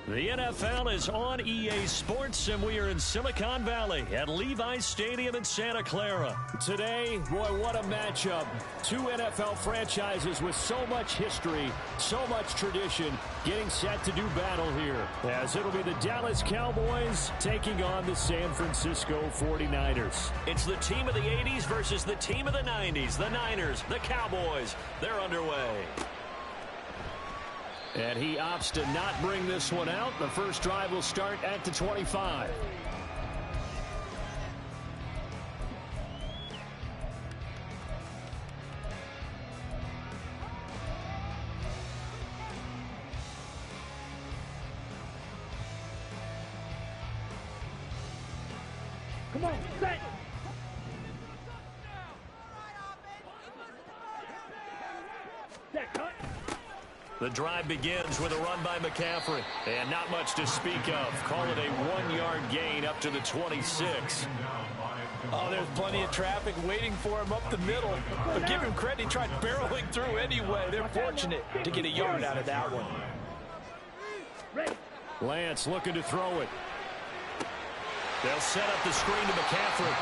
The NFL is on EA Sports, and we are in Silicon Valley at Levi's Stadium in Santa Clara. Today, boy, what a matchup. Two NFL franchises with so much history, so much tradition, getting set to do battle here. As it'll be the Dallas Cowboys taking on the San Francisco 49ers. It's the team of the 80s versus the team of the 90s. The Niners, the Cowboys, they're underway. And he opts to not bring this one out. The first drive will start at the 25. Come on, set! Set, cut! The drive begins with a run by McCaffrey. And not much to speak of. Call it a 1-yard gain up to the 26. Oh, there's plenty of traffic waiting for him up the middle. But give him credit, he tried barreling through anyway. They're fortunate to get a yard out of that one. Lance looking to throw it. They'll set up the screen to McCaffrey.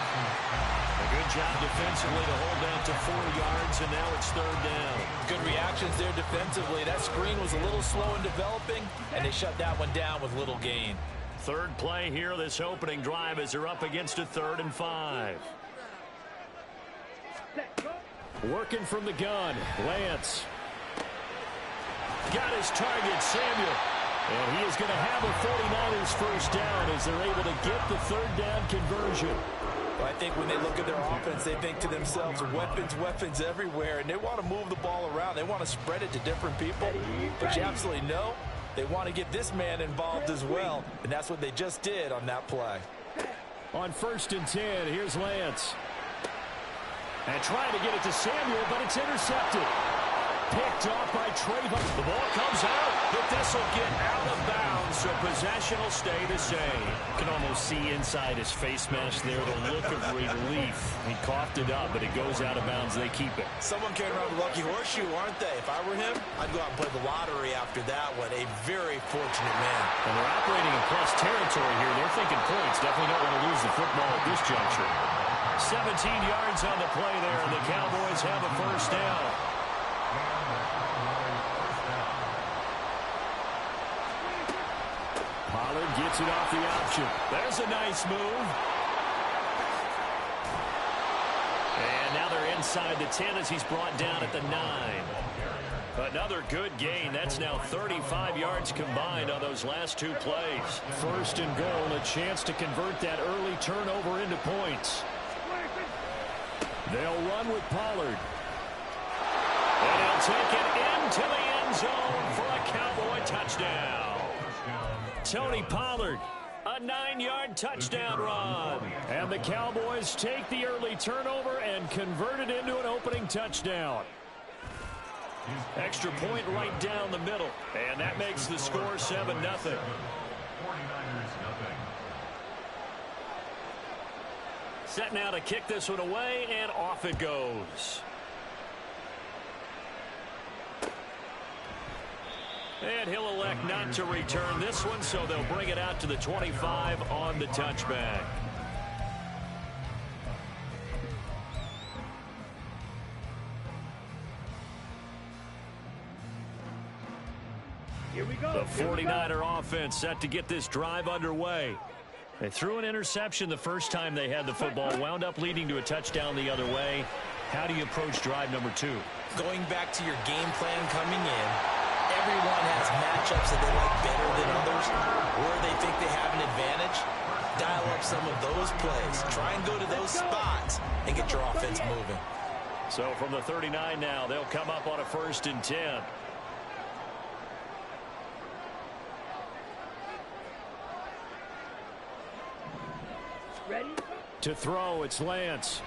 A good job defensively to hold down to 4 yards, and now it's third down. Good reactions there defensively. That screen was a little slow in developing, and they shut that one down with little gain. Third play here, this opening drive, as they're up against a 3rd and 5. Working from the gun, Lance. Got his target, Samuel. And he is going to have a 49ers first down as they're able to get the 3rd down conversion. Well, I think when they look at their offense, they think to themselves, weapons everywhere, and they want to move the ball around. They want to spread it to different people. But you absolutely know they want to get this man involved as well, and that's what they just did on that play. On 1st and 10, here's Lance. And trying to get it to Samuel, but it's intercepted. Picked off by Trayvon. The ball comes out, but this will get out of bounds, so possession will stay the same. You can almost see inside his face mask there the look of relief. He coughed it up, but it goes out of bounds. They keep it. Someone carrying around a lucky horseshoe, aren't they? If I were him, I'd go out and play the lottery after that one. A very fortunate man. And they're operating in plus territory here. They're thinking points. Definitely don't want to lose the football at this juncture. 17 yards on the play there, and the Cowboys have a first down. Pollard gets it off the option. There's a nice move. And now they're inside the 10 as he's brought down at the 9. Another good gain. That's now 35 yards combined on those last 2 plays. 1st and goal, a chance to convert that early turnover into points. They'll run with Pollard. And he'll take it into the end zone for a Cowboy touchdown. Tony Pollard, a 9-yard touchdown run. And the Cowboys take the early turnover and convert it into an opening touchdown. Extra point right down the middle. And that makes the score 7-0. Set now to kick this one away, and off it goes. And he'll elect not to return this one, so they'll bring it out to the 25 on the touchback. Here we go. The 49er offense set to get this drive underway. They threw an interception the first time they had the football, wound up leading to a touchdown the other way. How do you approach drive number 2? Going back to your game plan coming in, everyone has matchups that they like better than others, where they think they have an advantage. Dial up some of those plays. Try and go to those spots and get your offense moving. So from the 39 now, they'll come up on a 1st and 10. Ready? To throw, it's Lance.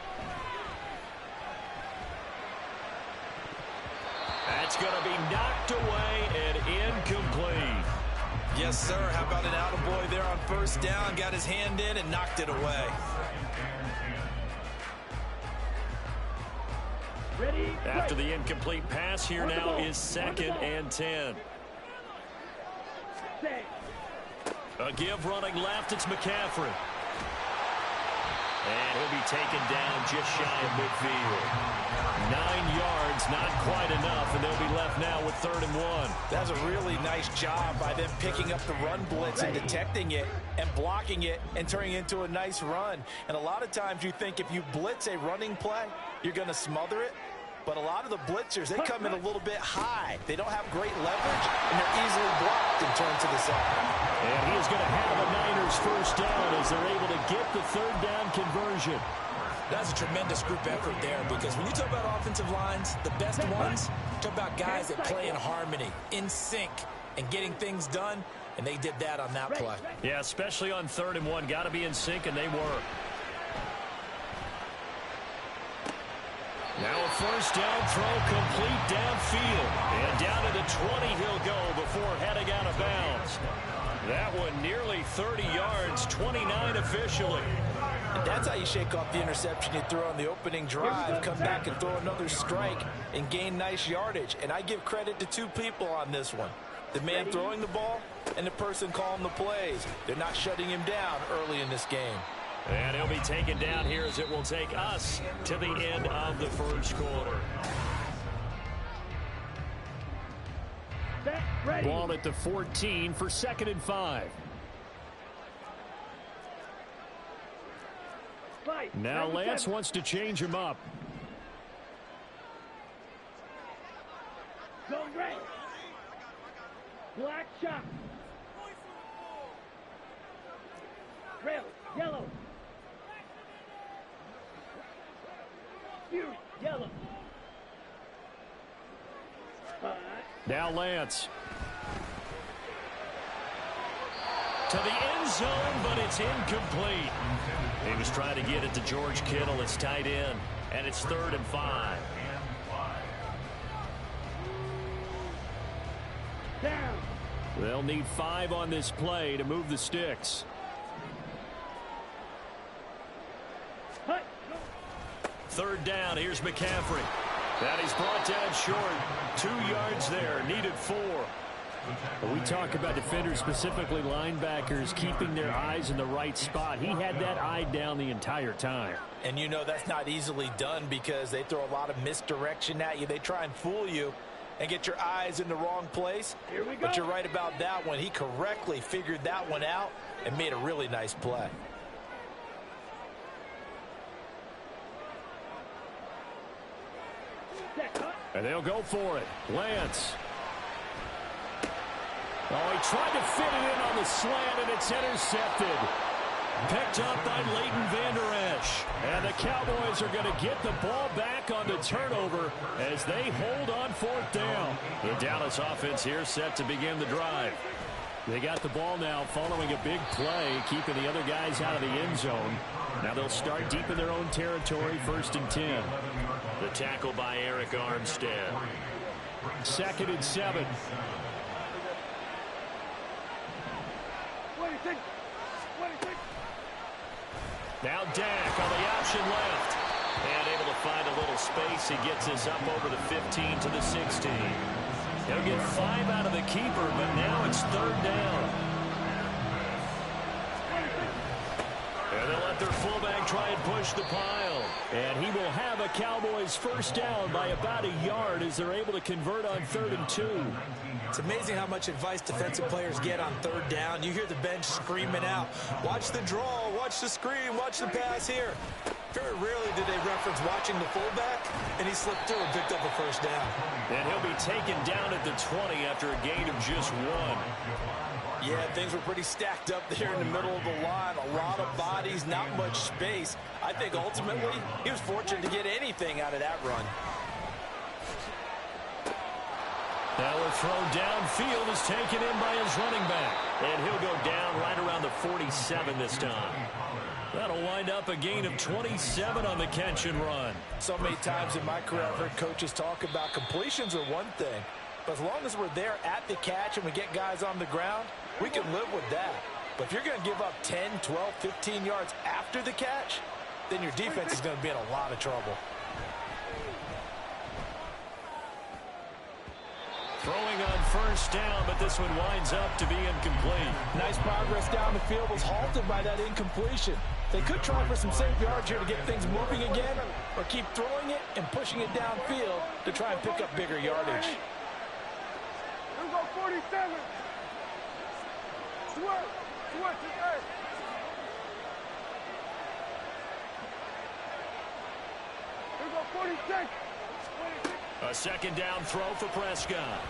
That's going to be knocked away and incomplete. Yes, sir. How about an attaboy there on 1st down? Got his hand in and knocked it away. Ready? After the incomplete pass, here now is 2nd and 10. Set. A give running left. It's McCaffrey. And he'll be taken down just shy of midfield. 9 yards, not quite enough, and they'll be left now with 3rd and 1. That's a really nice job by them picking up the run blitz and detecting it and blocking it and turning it into a nice run. And a lot of times you think if you blitz a running play, you're going to smother it. But a lot of the blitzers, they come in a little bit high. They don't have great leverage, and they're easily blocked and turned to the side. And he is going to have a Niners first down as they're able to get the 3rd down conversion. That's a tremendous group effort there, because when you talk about offensive lines, the best ones, talk about guys that play in harmony, in sync, and getting things done, and they did that on that play. Yeah, especially on 3rd and 1. Got to be in sync, and they were. Now a first down throw complete downfield. And down to the 20 he'll go before heading out of bounds. That one nearly 30 yards, 29 officially. And that's how you shake off the interception you throw on the opening drive, come back and throw another strike and gain nice yardage. And I give credit to 2 people on this one. The man throwing the ball and the person calling the plays. They're not shutting him down early in this game. And he'll be taken down here as it will take us to the end of the first quarter. Ball at the 14 for 2nd and 5. Now Lance wants to change him up. Go red. Black shot. Red, yellow. Fury, yellow. Now Lance. To the end zone, but it's incomplete. He was trying to get it to George Kittle. It's tight end, and it's 3rd and 5. Down. They'll need 5 on this play to move the sticks. Hut. 3rd down. Here's McCaffrey. That is brought down short. 2 yards there. Needed 4. We talk about defenders, specifically linebackers, keeping their eyes in the right spot. He had that eye down the entire time. And you know that's not easily done because they throw a lot of misdirection at you. They try and fool you and get your eyes in the wrong place. Here we go. But you're right about that one. He correctly figured that one out and made a really nice play. And they'll go for it. Lance. Oh, he tried to fit it in on the slant, and it's intercepted. Picked up by Leighton Vander Esch. And the Cowboys are going to get the ball back on the turnover as they hold on 4th down. The Dallas offense here set to begin the drive. They got the ball now following a big play, keeping the other guys out of the end zone. Now they'll start deep in their own territory, 1st and 10. The tackle by Eric Armstead. 2nd and 7. Now Dak on the option left. And able to find a little space. He gets this up over the 15 to the 16. He'll get 5 out of the keeper, but now it's 3rd down. And they'll let their fullback try and push the pile. And he will have a Cowboys first down by about a yard as they're able to convert on 3rd and 2. It's amazing how much advice defensive players get on 3rd down. You hear the bench screaming out, watch the draw, watch the screen, watch the pass here. Very rarely do they reference watching the fullback, and he slipped through and picked up a first down. And he'll be taken down at the 20 after a gain of just 1. Yeah, things were pretty stacked up there in the middle of the line. A lot of bodies, not much space. I think ultimately he was fortunate to get anything out of that run. Now a throw downfield is taken in by his running back. And he'll go down right around the 47 this time. That'll wind up a gain of 27 on the catch and run. So many times in my career I've heard coaches talk about completions are one thing. But as long as we're there at the catch and we get guys on the ground, we can live with that. But if you're going to give up 10, 12, 15 yards after the catch, then your defense is going to be in a lot of trouble. Throwing on first down, but this one winds up to be incomplete. Nice progress down the field, was halted by that incompletion. They could try for some safe yards here to get things moving again, or keep throwing it and pushing it downfield to try and pick up bigger yardage. Here we go, 47. Swerve. Swerve to the earth. Here we go, 46. 46. A second down throw for Prescott.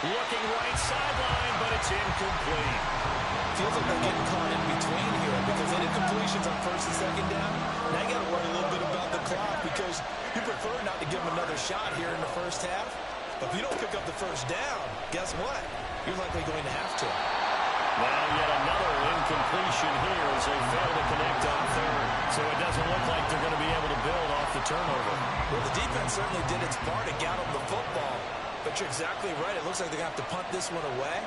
Looking right sideline, but it's incomplete. Feels like they're getting caught in between here because they did completions on first and second down. Now you got to worry a little bit about the clock because you prefer not to give them another shot here in the first half. But if you don't pick up the first down, guess what? You're likely going to have to. Now yet another incompletion here as they fail to connect on third. So it doesn't look like they're going to be able to build off the turnover. Well, the defense certainly did its part to get them the football. But you're exactly right. It looks like they're going to have to punt this one away.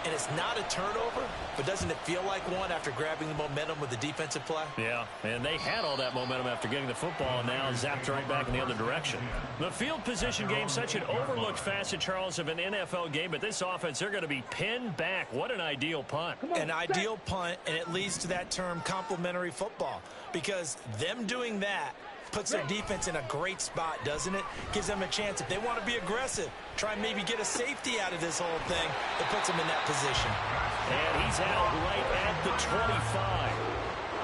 And it's not a turnover, but doesn't it feel like one after grabbing the momentum with the defensive play? Yeah, and they had all that momentum after getting the football and now zapped right back in the other direction. The field position game, such an overlooked facet, Charles, of an NFL game, but this offense, they're going to be pinned back. What an ideal punt. An ideal punt, and it leads to that term complementary football, because them doing that puts their defense in a great spot, doesn't it? Gives them a chance. If they want to be aggressive, try and maybe get a safety out of this whole thing, it puts them in that position. And he's out right at the 25.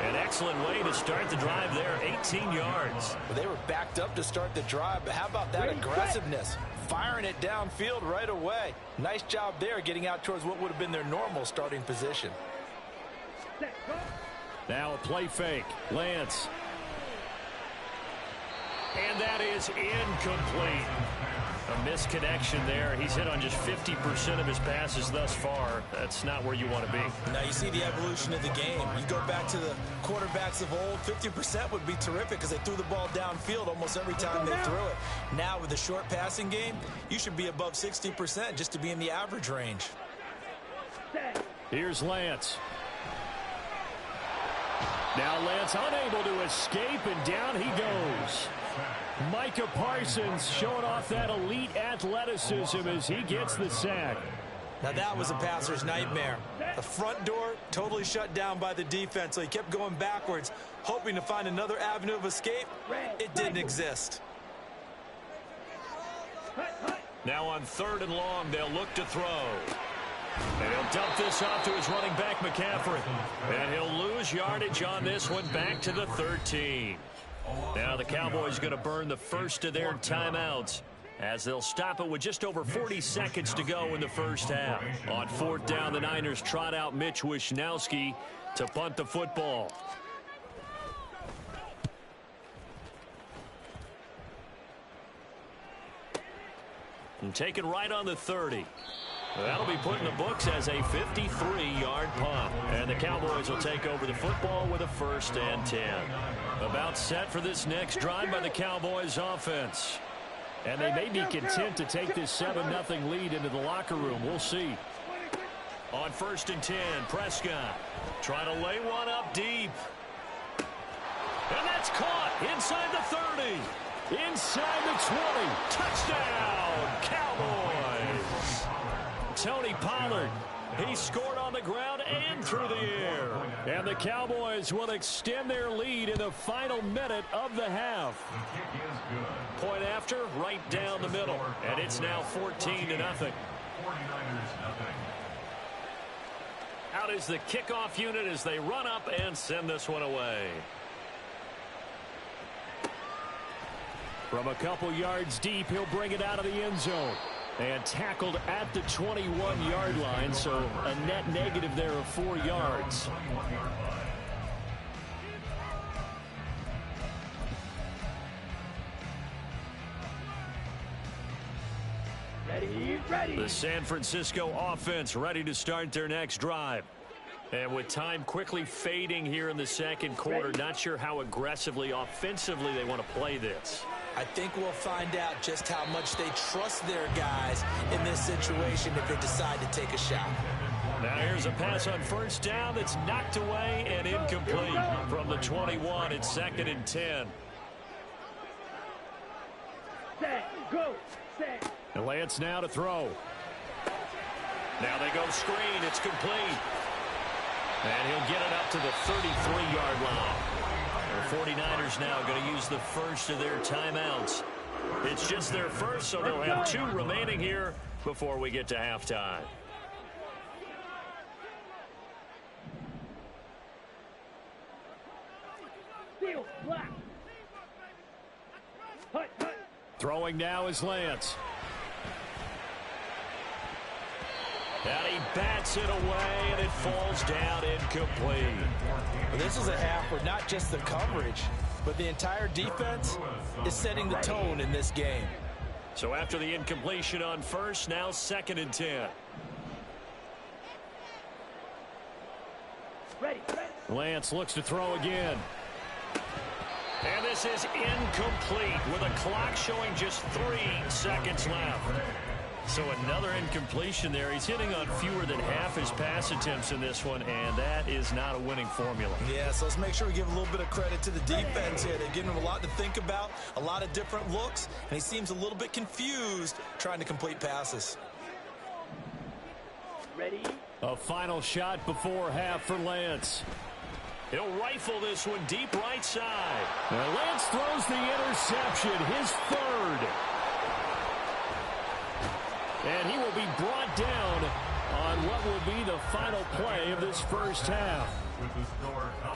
An excellent way to start the drive there, 18 yards. Well, they were backed up to start the drive, but how about that aggressiveness? Firing it downfield right away. Nice job there getting out towards what would have been their normal starting position. Now a play fake. Lance. And that is incomplete. A misconnection there. He's hit on just 50% of his passes thus far. That's not where you want to be. Now you see the evolution of the game. You go back to the quarterbacks of old, 50% would be terrific because they threw the ball downfield almost every time they threw it. Now with the short passing game, you should be above 60% just to be in the average range. Here's Lance. Now Lance unable to escape, and down he goes. Micah Parsons showing off that elite athleticism as he gets the sack. Now that was a passer's nightmare. The front door totally shut down by the defense, so he kept going backwards, hoping to find another avenue of escape. It didn't exist. Now on 3rd and long, they'll look to throw. And he'll dump this off to his running back, McCaffrey. And he'll lose yardage on this one, back to the 13. Now the Cowboys going to burn the first of their timeouts as they'll stop it with just over 40 seconds to go in the first half. On 4th down, the Niners trot out Mitch Wishnowski to punt the football. And taken right on the 30. That'll be put in the books as a 53-yard punt. And the Cowboys will take over the football with a 1st and 10. About set for this next drive by the Cowboys offense. And they may be content to take this 7-0 lead into the locker room. We'll see. On 1st and 10, Prescott trying to lay one up deep. And that's caught inside the 30. Inside the 20. Touchdown, Cowboys. Tony Pollard, he scored on the ground and through the air. And the Cowboys will extend their lead in the final minute of the half. Point after, right down the middle. And it's now 14-0. Out is the kickoff unit as they run up and send this one away. From a couple yards deep, he'll bring it out of the end zone. And tackled at the 21-yard line, so a net negative there of 4 yards. Ready. The San Francisco offense ready to start their next drive. And with time quickly fading here in the second quarter, not sure how aggressively, offensively they want to play this. I think we'll find out just how much they trust their guys in this situation if they decide to take a shot. Now here's a pass on 1st down that's knocked away and incomplete. From the 21, it's 2nd and 10. Set. Go. Set. And Lance now to throw. Now they go screen. It's complete. And he'll get it up to the 33-yard line. The 49ers now going to use the first of their timeouts. It's just their first, so they'll have 2 remaining here before we get to halftime. Steal. Black. Hut. Hut. Throwing now is Lance. And he bats it away, and it falls down incomplete. Well, this is a half where not just the coverage, but the entire defense is setting the tone in this game. So after the incompletion on first, now 2nd and 10. Ready. Lance looks to throw again. And this is incomplete with a clock showing just 3 seconds left. So another incompletion there. He's hitting on fewer than half his pass attempts in this one, and that is not a winning formula. Yeah, so let's make sure we give a little bit of credit to the defense here. They've given him a lot to think about, a lot of different looks, and he seems a little bit confused trying to complete passes. Ready. A final shot before half for Lance. He'll rifle this one deep right side. And Lance throws the interception, his 3rd. And he will be brought down on what will be the final play of this first half.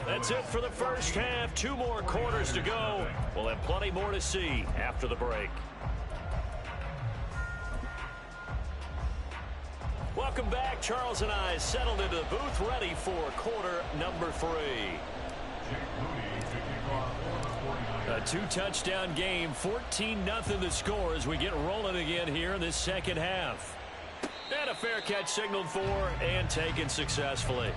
That's it for the first half. 2 more quarters to go. We'll have plenty more to see after the break. Welcome back. Charles and I settled into the booth ready for quarter number 3. A 2-touchdown game, 14-0 the score as we get rolling again here in this second half. And a fair catch signaled for and taken successfully.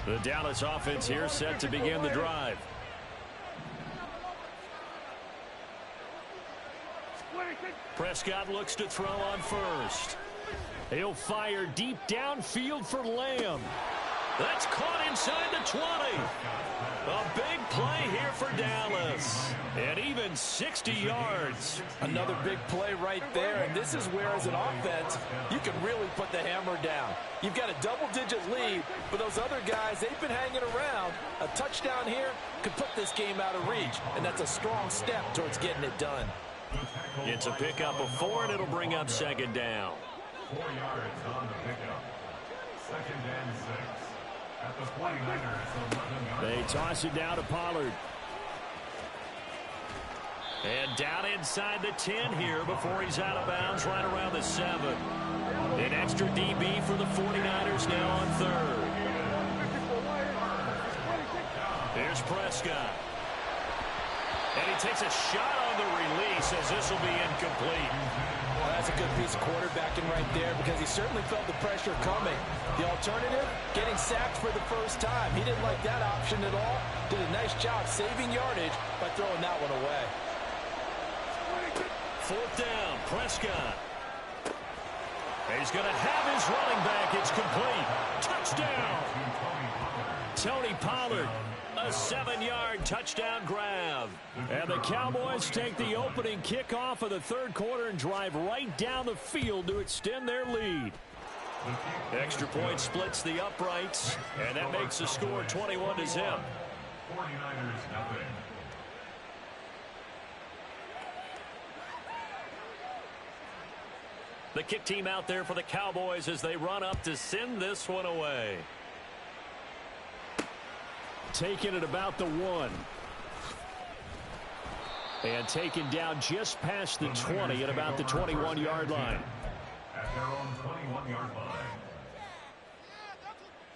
The Dallas offense here set to begin the drive. Prescott looks to throw on first. He'll fire deep downfield for Lamb. That's caught inside the 20. A big play here for Dallas. And even 60 yards. Another big play right there, and this is where, as an offense, you can really put the hammer down. You've got a double-digit lead, but those other guys, they've been hanging around. A touchdown here could put this game out of reach, and that's a strong step towards getting it done. It's a pickup of 4, and it'll bring up 2nd down. 4 yards on the pickup. 2nd and 6. At the 49ers, 11 yards. They toss it down to Pollard. And down inside the 10 here before he's out of bounds right around the 7. An extra DB for the 49ers now on 3rd. Here's Prescott. And he takes a shot on the release as this will be incomplete. Well, that's a good piece of quarterbacking right there because he certainly felt the pressure coming. The alternative, getting sacked for the first time. He didn't like that option at all. Did a nice job saving yardage by throwing that one away. 4th down, Prescott. He's going to have his running back. It's complete. Touchdown. Tony Pollard. A 7-yard touchdown grab. And the Cowboys take the opening kickoff of the 3rd quarter and drive right down the field to extend their lead. Extra point splits the uprights, and that makes the score 21-0. 49ers nothing. The kick team out there for the Cowboys as they run up to send this one away. Taken at about the 1. And taken down just past the 20 at about the 21-yard line. At their own 21-yard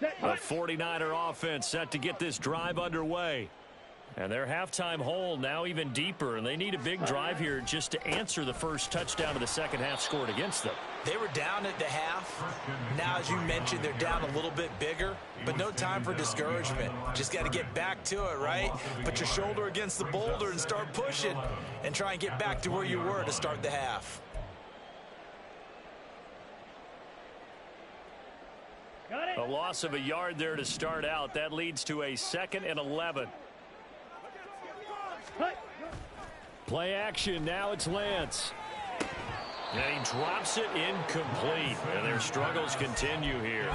line. A 49er offense set to get this drive underway. And their halftime hole now even deeper, and they need a big drive here just to answer the first touchdown of the second half scored against them. They were down at the half. Now, as you mentioned, they're down a little bit bigger, but no time for discouragement. Just got to get back to it, right? Put your shoulder against the boulder and start pushing and try and get back to where you were to start the half. A loss of a yard there to start out. That leads to a 2nd and 11. Play action. Now it's Lance. And he drops it incomplete. And their struggles continue here.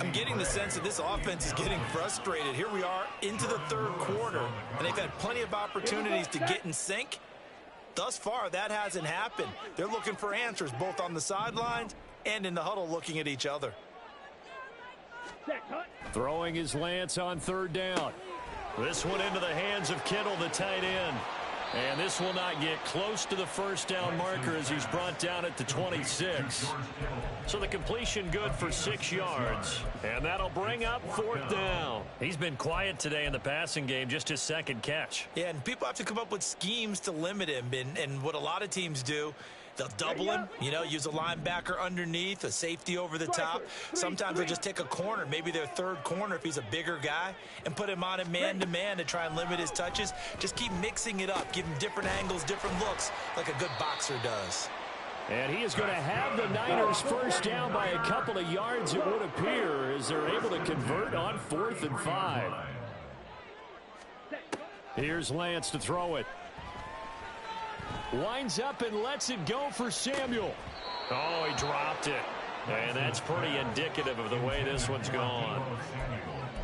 I'm getting the sense that this offense is getting frustrated. Here we are into the 3rd quarter, and they've had plenty of opportunities to get in sync. Thus far, that hasn't happened. They're looking for answers both on the sidelines and in the huddle looking at each other. Throwing his Lance on 3rd down. This one into the hands of Kittle, the tight end. And this will not get close to the 1st down marker as he's brought down at the 26. So the completion good for 6 yards. And that'll bring up 4th down. He's been quiet today in the passing game, just his 2nd catch. Yeah, and people have to come up with schemes to limit him. And what a lot of teams do, they'll double him, use a linebacker underneath, a safety over the top. Sometimes they'll just take a corner, maybe their 3rd corner if he's a bigger guy, and put him on a man-to-man to try and limit his touches. Just keep mixing it up, give him different angles, different looks, like a good boxer does. And he is going to have the Niners 1st down by a couple of yards, it would appear, as they're able to convert on 4th and 5. Here's Lance to throw it. Winds up and lets it go for Samuel. Oh, he dropped it. And that's pretty indicative of the way this one's gone.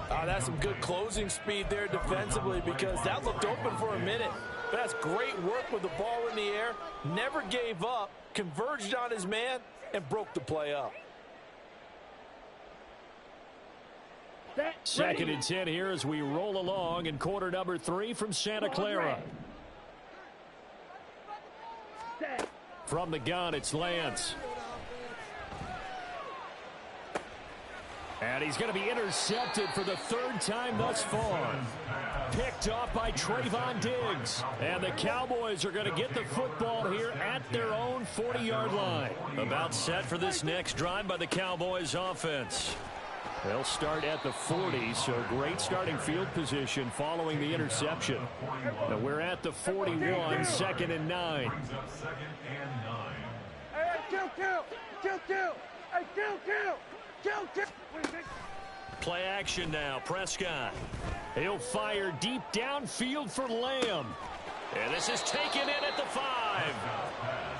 That's some good closing speed there defensively, because that looked open for a minute. But that's great work with the ball in the air. Never gave up, converged on his man, and broke the play up. 2nd and 10 here as we roll along in quarter number 3 from Santa Clara. From the gun, it's Lance. And he's going to be intercepted for the 3rd time thus far. Picked off by Trayvon Diggs. And the Cowboys are going to get the football here at their own 40-yard line. About set for this next drive by the Cowboys offense. They'll start at the 40, so great starting field position following the interception. Now we're at the 41, 2nd and 9. Hey, kill. Hey, kill. Play action now, Prescott. He'll fire deep downfield for Lamb. And this is taken in at the 5.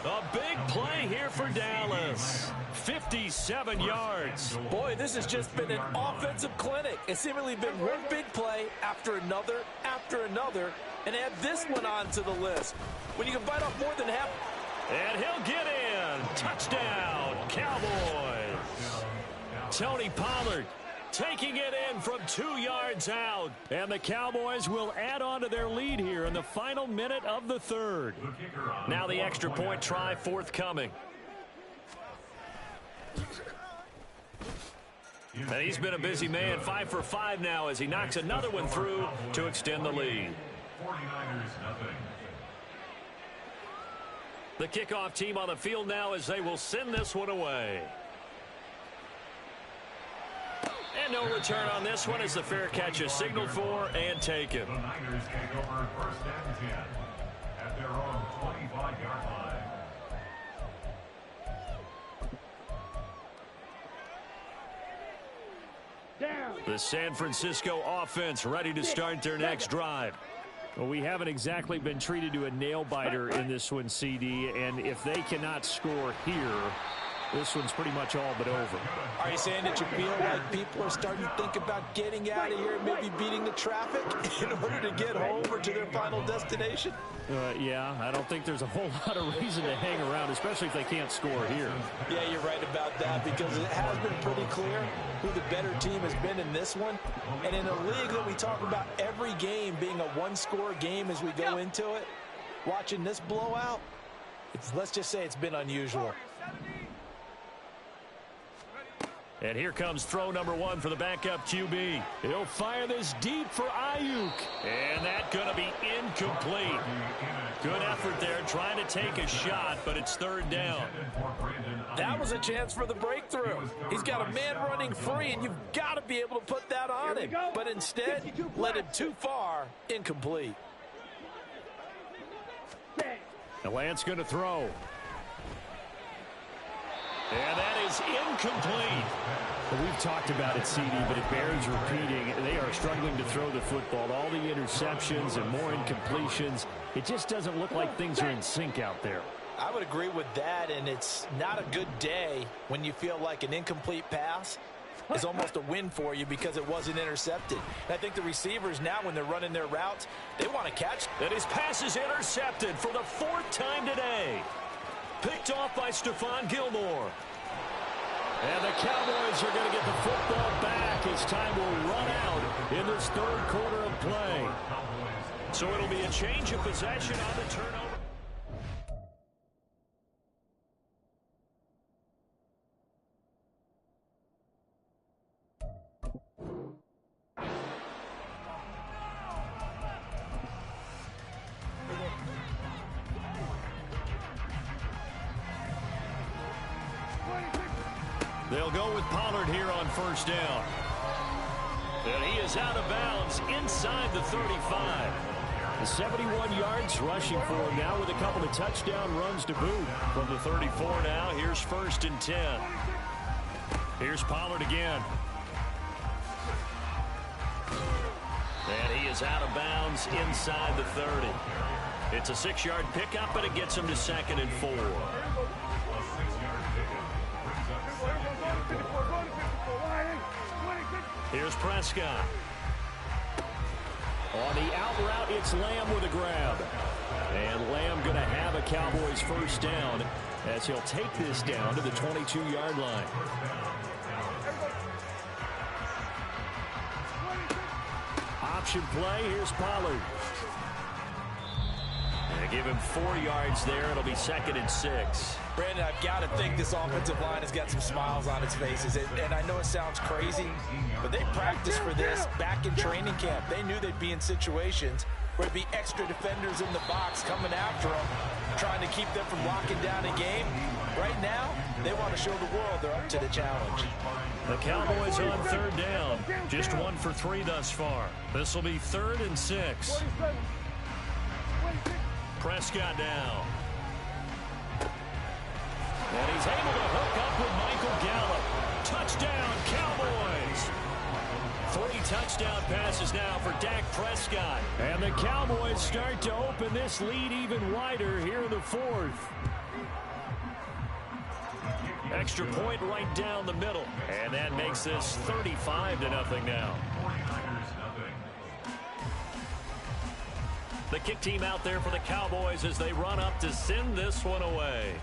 A big play here for Dallas. 57 yards. Boy, this has just been an offensive clinic. It's seemingly been one big play after another, and add this one onto the list. When you can bite off more than half. And he'll get in. Touchdown, Cowboys. Tony Pollard taking it in from 2 yards out. And the Cowboys will add on to their lead here in the final minute of the 3rd. Now the extra point try forthcoming. And he's been a busy man, 5 for 5 now as he knocks another one through to extend the lead. 49ers nothing. The kickoff team on the field now as they will send this one away. And no return on this one as the fair catch is signaled for and taken. The Niners take over 1st and 10 at their own 25-yard line. The San Francisco offense ready to start their next drive. Well, we haven't exactly been treated to a nail-biter in this one, CD, and if they cannot score here, this one's pretty much all but over. Are you saying that you feel like people are starting to think about getting out of here, maybe beating the traffic in order to get home or to their final destination? Yeah, I don't think there's a whole lot of reason to hang around, especially if they can't score here. Yeah, you're right about that, because it has been pretty clear who the better team has been in this one. And in a league that we talk about every game being a one-score game as we go into it, watching this blowout, let's just say it's been unusual. And here comes throw number 1 for the backup QB. He'll fire this deep for Ayuk. And that's going to be incomplete. Good effort there trying to take a shot, but it's 3rd down. That was a chance for the breakthrough. He's got a man running free, and you've got to be able to put that on him. But instead, led him too far, incomplete. The Lance going to throw. And that is incomplete. We've talked about it, CD, but it bears repeating. They are struggling to throw the football. All the interceptions and more incompletions. It just doesn't look like things are in sync out there. I would agree with that, and it's not a good day when you feel like an incomplete pass is almost a win for you because it wasn't intercepted. And I think the receivers now, when they're running their routes, they want to catch. And his pass is intercepted for the 4th time today. Picked off by Stephon Gilmore. And the Cowboys are going to get the football back as time will run out in this 3rd quarter of play. So it'll be a change of possession on the turnover. They'll go with Pollard here on 1st down. And he is out of bounds inside the 35. 71 yards rushing for him now with a couple of touchdown runs to boot. From the 34 now, here's 1st and 10. Here's Pollard again. And he is out of bounds inside the 30. It's a 6-yard pickup, but it gets him to 2nd and 4. Here's Prescott. On the out route, it's Lamb with a grab. And Lamb going to have a Cowboys 1st down as he'll take this down to the 22-yard line. Option play, here's Pollard. And give him 4 yards there. It'll be 2nd and 6. Brandon, I've got to think this offensive line has got some smiles on its faces. And I know it sounds crazy, but they practiced for this back in training camp. They knew they'd be in situations where there'd be extra defenders in the box coming after them, trying to keep them from locking down a game. Right now, they want to show the world they're up to the challenge. The Cowboys on 3rd down. Just 1 for 3 thus far. This will be 3rd and 6. Prescott down. And he's able to hook up with Michael Gallup. Touchdown, Cowboys. 3 touchdown passes now for Dak Prescott. And the Cowboys start to open this lead even wider here in the 4th. Extra point right down the middle. And that makes this 35-0 now. The kick team out there for the Cowboys as they run up to send this one away.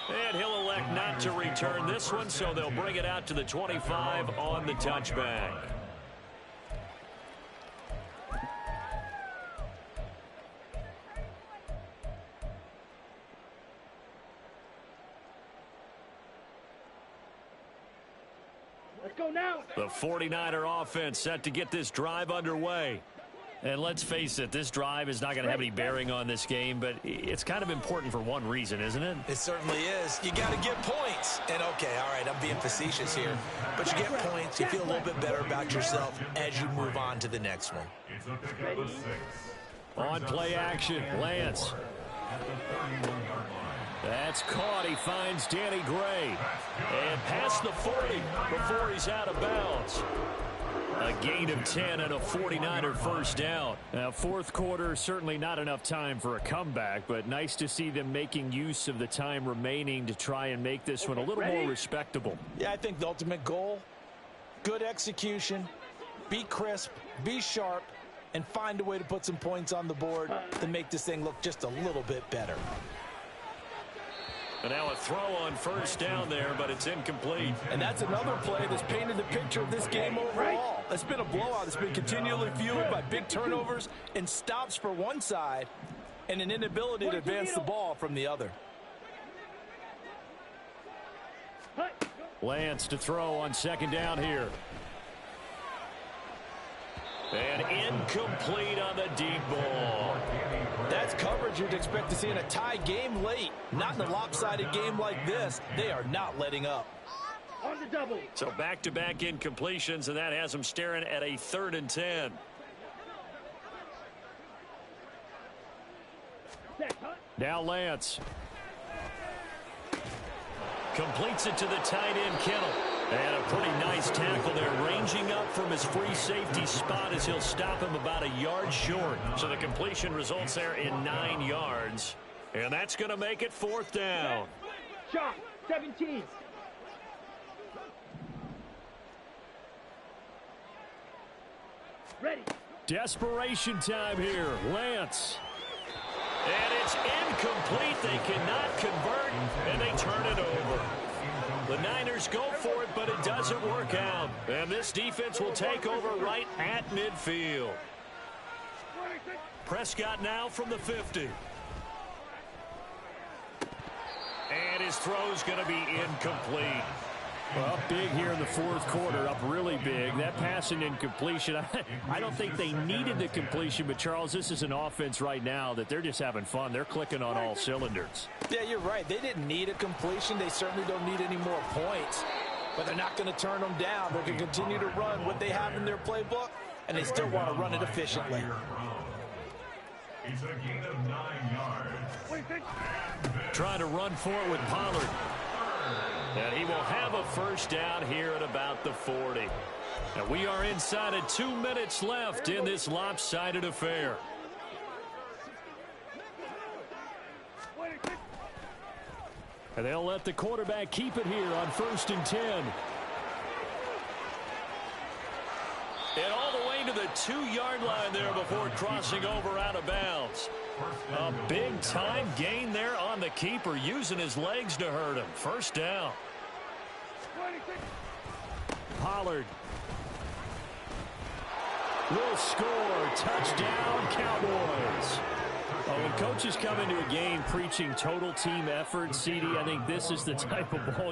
And he'll elect not to return this one, so they'll bring it out to the 25 on the touchback. Let's go now. The 49er offense set to get this drive underway. And let's face it, this drive is not going to have any bearing on this game, but it's kind of important for one reason, isn't it? It certainly is. You got to get points. And, okay, all right, I'm being facetious here. But you get points, you feel a little bit better about yourself as you move on to the next one. On play action, Lance. That's caught. He finds Danny Gray. And past the 40 before he's out of bounds. A gain of 10 and a 49er 1st down. Now, 4th quarter, certainly not enough time for a comeback, but nice to see them making use of the time remaining to try and make this one a little more respectable. Yeah, I think the ultimate goal, good execution, be crisp, be sharp, and find a way to put some points on the board to make this thing look just a little bit better. And now a throw on 1st down there, but it's incomplete. And that's another play that's painted the picture of this game overall. It's been a blowout. It's been continually fueled by big turnovers and stops for one side and an inability to advance the ball from the other. Lance to throw on 2nd down here. And incomplete on the deep ball. That's coverage you'd expect to see in a tie game late. Not in a lopsided game like this. They are not letting up. On the double. So back-to-back incompletions, and that has them staring at a 3rd and 10. Now Lance. Completes it to the tight end, Kittle. And a pretty nice tackle there, ranging up from his free safety spot as he'll stop him about a yard short. So the completion results there in 9 yards. And that's going to make it 4th down. Shot, 17. Ready. Desperation time here. Lance. And it's incomplete. They cannot convert, and they turn it over. The Niners go for it, but it doesn't work out. And this defense will take over right at midfield. Prescott now from the 50. And his throw's going to be incomplete. Well, up big here in the 4th quarter, up really big. That passing incompletion, I don't think they needed the completion, but Charles, this is an offense right now that they're just having fun. They're clicking on all cylinders. Yeah, you're right. They didn't need a completion. They certainly don't need any more points, but they're not going to turn them down. They're going to continue to run what they have in their playbook, and they still want to run it efficiently. It's a gain of 9 yards. Trying to run for it with Pollard. And he will have a first down here at about the 40. And we are inside of 2 minutes left in this lopsided affair. And they'll let the quarterback keep it here on 1st and 10. And all the way to the 2-yard line there before crossing over out of bounds. A big-time gain there on the keeper, using his legs to hurt him. First down. Pollard will score. Touchdown, Cowboys. When coaches come into a game preaching total team effort, CD, I think this is the type of ball game